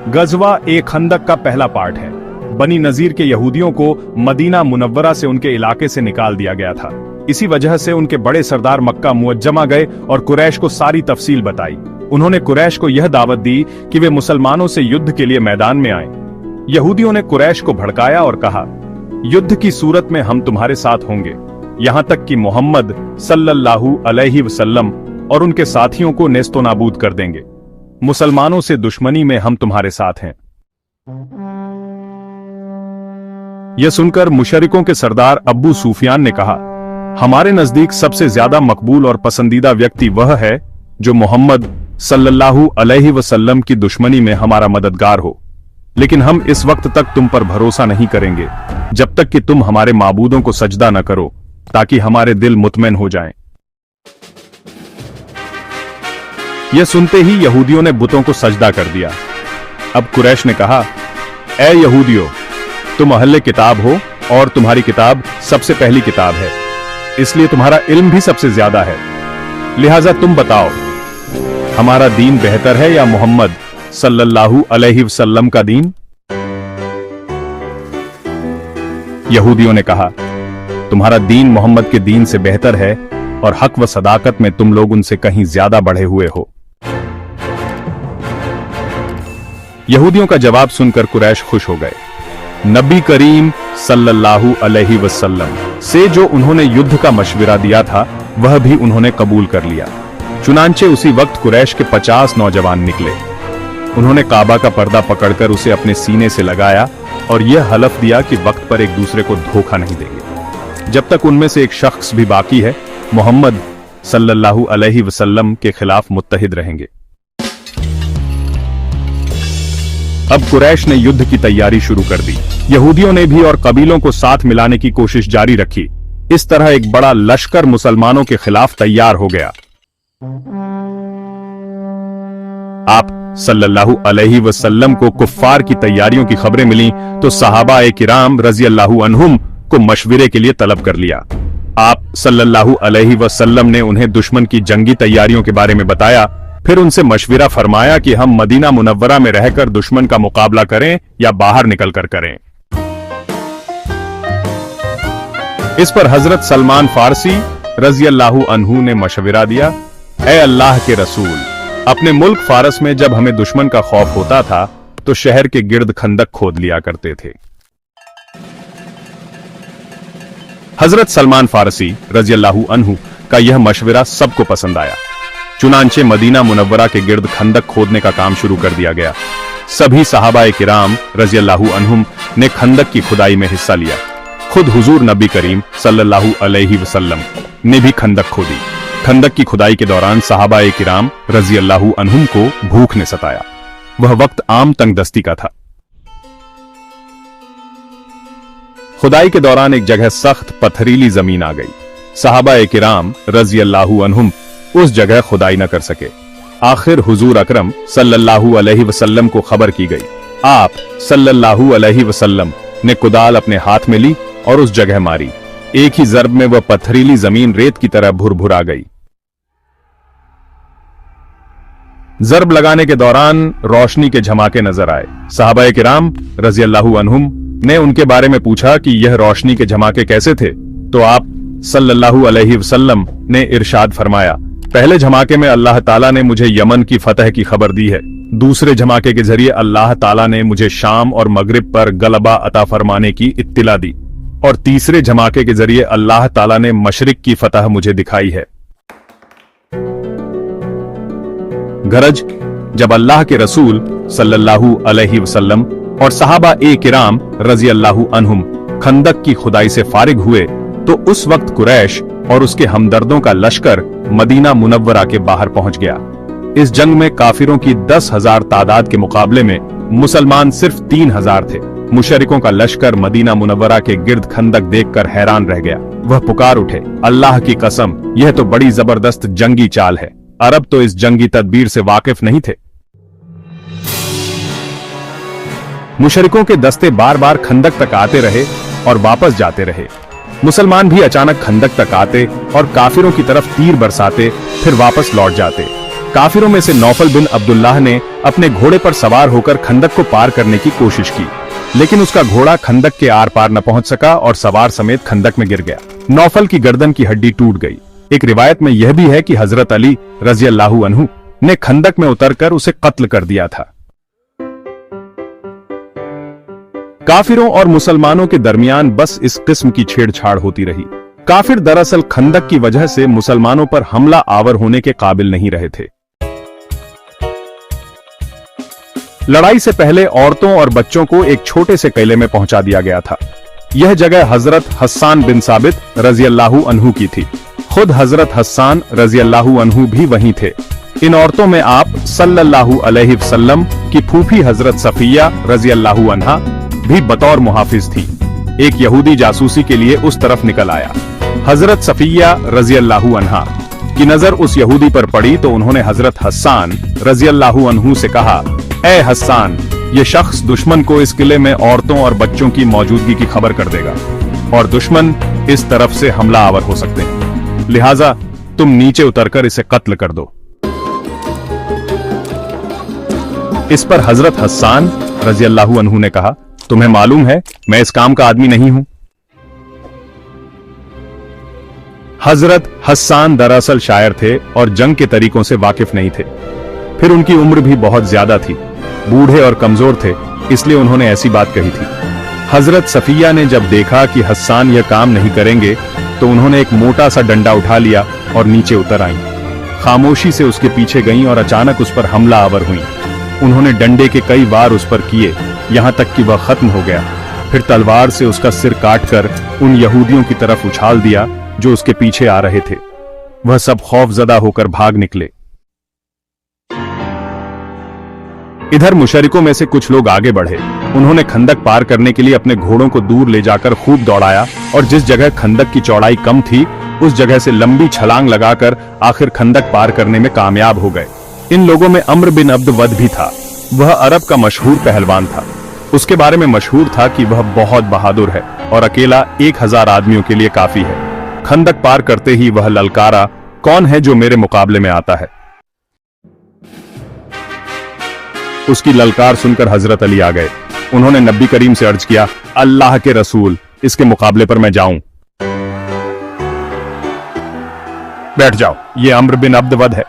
गज़वा ए खंदक का पहला पार्ट है। बनी नज़ीर के यहूदियों को मदीना मुनव्वरा से उनके इलाके से निकाल दिया गया था। इसी वजह से उनके बड़े सरदार मक्का मुअज्जमा गए और कुरैश को सारी तफसील बताई। उन्होंने कुरैश को यह दावत दी कि वे मुसलमानों से युद्ध के लिए मैदान में आएं। यहूदियों ने कुरैश को भड़काया और कहा, युद्ध की सूरत में हम तुम्हारे साथ होंगे, यहां तक कि मोहम्मद सल्लल्लाहु अलैहि वसल्लम और उनके साथियों को नेस्तो नाबूद कर देंगे। मुसलमानों से दुश्मनी में हम तुम्हारे साथ हैं। यह सुनकर मुशरिकों के सरदार अब्बू सुफियान ने कहा, हमारे नजदीक सबसे ज्यादा मकबूल और पसंदीदा व्यक्ति वह है जो मोहम्मद सल्लल्लाहु अलैहि वसल्लम की दुश्मनी में हमारा मददगार हो, लेकिन हम इस वक्त तक तुम पर भरोसा नहीं करेंगे जब तक कि तुम हमारे माबूदों को सजदा न करो, ताकि हमारे दिल मुतमईन हो जाएं। यह सुनते ही यहूदियों ने बुतों को सजदा कर दिया। अब कुरैश ने कहा, ए यहूदियों, तुम अहले किताब हो और तुम्हारी किताब सबसे पहली किताब है, इसलिए तुम्हारा इल्म भी सबसे ज्यादा है। लिहाजा तुम बताओ, हमारा दीन बेहतर है या मोहम्मद सल्लल्लाहु अलैहि वसल्लम का दीन? यहूदियों ने कहा, तुम्हारा दीन मोहम्मद के दीन से बेहतर है और हक व सदाकत में तुम लोग उनसे कहीं ज्यादा बढ़े हुए हो। यहूदियों का जवाब सुनकर कुरैश खुश हो गए। नबी करीम सल्लल्लाहु अलैहि वसल्लम से जो उन्होंने युद्ध का मशविरा दिया था वह भी उन्होंने कबूल कर लिया। चुनांचे उसी वक्त कुरैश के 50 नौजवान निकले। उन्होंने काबा का पर्दा पकड़कर उसे अपने सीने से लगाया और यह हलफ दिया कि वक्त पर एक दूसरे को धोखा नहीं देंगे। जब तक उनमें से एक शख्स भी बाकी है, मोहम्मद सल्लल्लाहु अलैहि वसल्लम के खिलाफ मुत्तहिद रहेंगे। अब कुरैश ने युद्ध की तैयारी शुरू कर दी। यहूदियों ने भी और कबीलों को साथ मिलाने की कोशिश जारी रखी। इस तरह एक बड़ा लश्कर मुसलमानों के खिलाफ तैयार हो गया। आप सल्लल्लाहु अलैहि वसल्लम को कुफ्फार की तैयारियों की खबरें मिली तो सहाबा-ए किराम रज़ी अल्लाहु अन्हुम को मशविरे के लिए तलब कर लिया। आप सल्लल्लाहु अलैहि वसल्लम ने उन्हें दुश्मन की जंगी तैयारियों के बारे में बताया। फिर उनसे मशविरा फरमाया कि हम मदीना मुनव्वरा में रहकर दुश्मन का मुकाबला करें या बाहर निकलकर करें। इस पर हजरत सलमान फारसी रज़ी अल्लाहु अन्हु ने मशविरा दिया, ए अल्लाह के रसूल, अपने मुल्क फारस में जब हमें दुश्मन का खौफ होता था तो शहर के गिर्द खंदक खोद लिया करते थे। हजरत सलमान फारसी रज़ी अल्लाहु अन्हु का यह मशविरा सबको पसंद आया। चुनांचे मदीना मुनव्वरा के गिर्द खंदक खोदने का काम शुरू कर दिया गया। सभी सहाबाए किराम रज़ी अल्लाहु अन्हुम ने खंदक की खुदाई में हिस्सा लिया। खुद हुजूर नबी करीम सल्लल्लाहु अलैहि वसल्लम ने भी खंदक खोदी। खंदक की खुदाई के दौरान सहाबाए किराम रज़ी अल्लाहु अन्हुम को भूख ने सताया। वह वक्त आम तंगदस्ती का था। खुदाई के दौरान एक जगह सख्त पथरीली जमीन आ गई। सहाबाए किराम रज़ी अल्लाहु अन्हुम उस जगह खुदाई न कर सके। आखिर हुजूर अकरम सल्लल्लाहु अलैहि वसल्लम को खबर की गई। आप सल्लल्लाहु अलैहि वसल्लम ने कुदाल अपने हाथ में ली और उस जगह मारी। एक ही जर्ब में वह पथरीली जमीन रेत की तरह भुरभुरा गई। जर्ब लगाने के दौरान रोशनी के झमाके नजर आए। सहाबाए किराम रज़ी अल्लाहु अन्हुम ने उनके बारे में पूछा कि यह रोशनी के झमाके कैसे थे, तो आप सल्लल्लाहु अलैहि वसल्लम ने इरशाद फरमाया, पहले झमाके में अल्लाह ताला ने मुझे यमन की फतह की खबर दी है, दूसरे झमाके के जरिए अल्लाह ताला ने मुझे शाम और मगरिब पर गलबा अता फरमाने की इत्तिला दी, और तीसरे झमाके के जरिए अल्लाह ताला ने मशरिक की फतह मुझे दिखाई है। गरज जब अल्लाह के रसूल सल्लल्लाहु अलैहि वसल्लम और सहाबा ए किराम रज़ी अल्लाहु अन्हुम खंदक की खुदाई से फारिग हुए तो उस वक्त कुरैश और उसके हमदर्दों का लश्कर मदीना मुनव्वरा के बाहर पहुंच गया। इस जंग में काफिरों की 10,000 तादाद के मुकाबले में मुसलमान सिर्फ 3,000 थे। मुशरिकों का लश्कर मदीना मुनव्वरा के गिर्द खंदक देखकर हैरान रह गया। वह पुकार उठे, अल्लाह की कसम, यह तो बड़ी जबरदस्त जंगी चाल है। अरब तो इस जंगी तदबीर से वाकिफ नहीं थे। मुशरिकों के दस्ते बार बार खंदक तक आते रहे और वापस जाते रहे। मुसलमान भी अचानक खंदक तक आते और काफिरों की तरफ तीर बरसाते, फिर वापस लौट जाते। काफिरों में से नौफल बिन अब्दुल्लाह ने अपने घोड़े पर सवार होकर खंदक को पार करने की कोशिश की, लेकिन उसका घोड़ा खंदक के आर पार न पहुंच सका और सवार समेत खंदक में गिर गया। नौफल की गर्दन की हड्डी टूट गई। एक रिवायत में यह भी है कि हजरत अली रजी अल्लाहु अन्हु ने खंदक में उतरकर उसे कत्ल कर दिया था। काफिरों और मुसलमानों के दरमियान बस इस किस्म की छेड़छाड़ होती रही। काफिर दरअसल खंदक की वजह से मुसलमानों पर हमला आवर होने के काबिल नहीं रहे थे। लड़ाई से पहले औरतों और बच्चों को एक छोटे से किले में पहुंचा दिया गया था। यह जगह हजरत हस्सान बिन साबित रजी अल्लाहु अन्हु की थी। खुद हजरत हस्सान रजी अल्लाहु अन्हु भी वहीं थे। इन औरतों में आप सल्लल्लाहु अलैहि वसल्लम की फूफी हजरत सफिया रजी अल्लाहु अन्हा भी बतौर मुहाफिज थी। एक यहूदी जासूसी के लिए उस तरफ निकल आया। हजरत सफिया रजी अल्लाहु अन्हा की नजर उस यहूदी पर पड़ी तो उन्होंने हजरत हस्सान रजी अल्लाहु अन्हु से कहा, ए हस्सान, ये शख्स दुश्मन को इस किले में औरतों और बच्चों की मौजूदगी की खबर कर देगा और दुश्मन इस तरफ से हमला आवर हो सकते हैं, लिहाजा तुम नीचे उतरकर इसे कत्ल कर दो। इस पर हजरत हस्सान रजी अल्लाहु अन्हु ने कहा, तुम्हें मालूम है मैं इस काम का आदमी नहीं हूं। हजरत हस्सान दरअसल शायर थे और जंग के तरीकों से वाकिफ नहीं थे। फिर उनकी उम्र भी बहुत ज्यादा थी, बूढ़े और कमजोर थे, इसलिए उन्होंने ऐसी बात कही थी। हजरत सफिया ने जब देखा कि हस्सान यह काम नहीं करेंगे तो उन्होंने एक मोटा सा डंडा उठा लिया और नीचे उतर आईं। खामोशी से उसके पीछे गईं और अचानक उस पर हमला आवर हुईं। उन्होंने डंडे के कई वार उस पर किए, यहां तक कि वह खत्म हो गया। फिर तलवार से उसका सिर काटकर उन यहूदियों की तरफ उछाल दिया जो उसके पीछे आ रहे थे। वह सब खौफजदा होकर भाग निकले। इधर मुशरिकों में से कुछ लोग आगे बढ़े। उन्होंने खंदक पार करने के लिए अपने घोड़ों को दूर ले जाकर खूब दौड़ाया और जिस जगह खंदक की चौड़ाई कम थी उस जगह से लंबी छलांग लगाकर आखिर खंदक पार करने में कामयाब हो गए। इन लोगों में अम्र बिन अब्द वद भी था। वह अरब का मशहूर पहलवान था। उसके बारे में मशहूर था कि वह बहुत बहादुर है और अकेला 1000 आदमियों के लिए काफी है। खंदक पार करते ही वह ललकारा, कौन है जो मेरे मुकाबले में आता है। उसकी ललकार सुनकर हजरत अली आ गए। उन्होंने नबी करीम से अर्ज किया, अल्लाह के रसूल, इसके मुकाबले पर मैं जाऊं। बैठ जाओ, ये अम्र बिन अब्द वद है।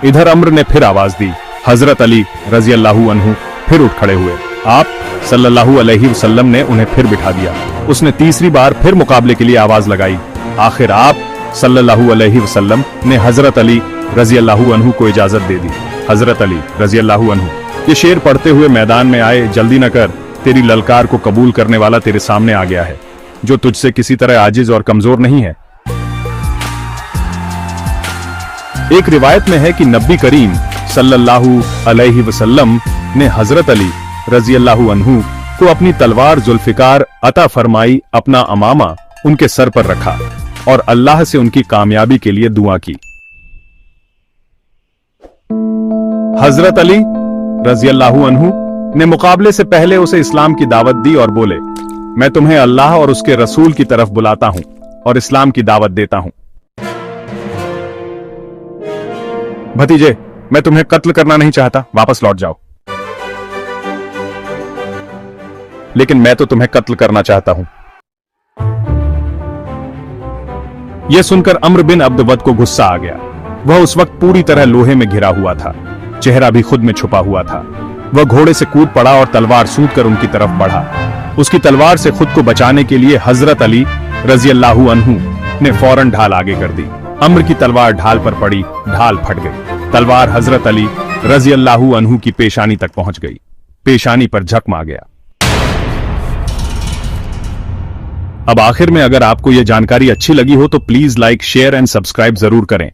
इधर अम्र ने फिर आवाज दी। हजरत अली रजी अल्लाहु अन्हु फिर उठ खड़े हुए। आप सल्लल्लाहु अलैहि वसल्लम ने उन्हें फिर बिठा दिया। उसने तीसरी बार फिर मुकाबले के लिए आवाज लगाई। आखिर आप सल्लल्लाहु अलैहि वसल्लम ने हजरत अली रजी अल्लाहु अन्हु को इजाजत दे दी। हजरत अली रजी अल्लाहु अन्हु ये शेर पढ़ते हुए मैदान में आए, जल्दी न कर, तेरी ललकार को कबूल करने वाला तेरे सामने आ गया है, जो तुझसे किसी तरह आजिज और कमजोर नहीं है। एक रिवायत में है कि नबी करीम सल्लल्लाहु अलैहि वसल्लम ने हजरत अली रजी अल्लाहु अन्हु को अपनी तलवार जुल्फिकार अता फरमाई, अपना अमामा उनके सर पर रखा और अल्लाह से उनकी कामयाबी के लिए दुआ की। हजरत अली रजी अल्लाहु अन्हु ने मुकाबले से पहले उसे इस्लाम की दावत दी और बोले, मैं तुम्हें अल्लाह और उसके रसूल की तरफ बुलाता हूं और इस्लाम की दावत देता हूं। भतीजे, मैं तुम्हें कत्ल करना नहीं चाहता, वापस लौट जाओ। लेकिन मैं तो तुम्हें कत्ल करना चाहता हूं। यह सुनकर अम्र बिन अब्द वद को गुस्सा आ गया। वह उस वक्त पूरी तरह लोहे में घिरा हुआ था, चेहरा भी खुद में छुपा हुआ था। वह घोड़े से कूद पड़ा और तलवार सूंघ कर उनकी तरफ बढ़ा। उसकी तलवार से खुद को बचाने के लिए हजरत अली रजी अल्लाहु अन्हु ने फौरन ढाल आगे कर दी। अम्र की तलवार ढाल पर पड़ी, ढाल फट गई। तलवार हजरत अली रजी अल्लाहु अन्हु की पेशानी तक पहुंच गई। पेशानी पर जख्म आ गया। अब आखिर में अगर आपको यह जानकारी अच्छी लगी हो तो please like, share and subscribe जरूर करें।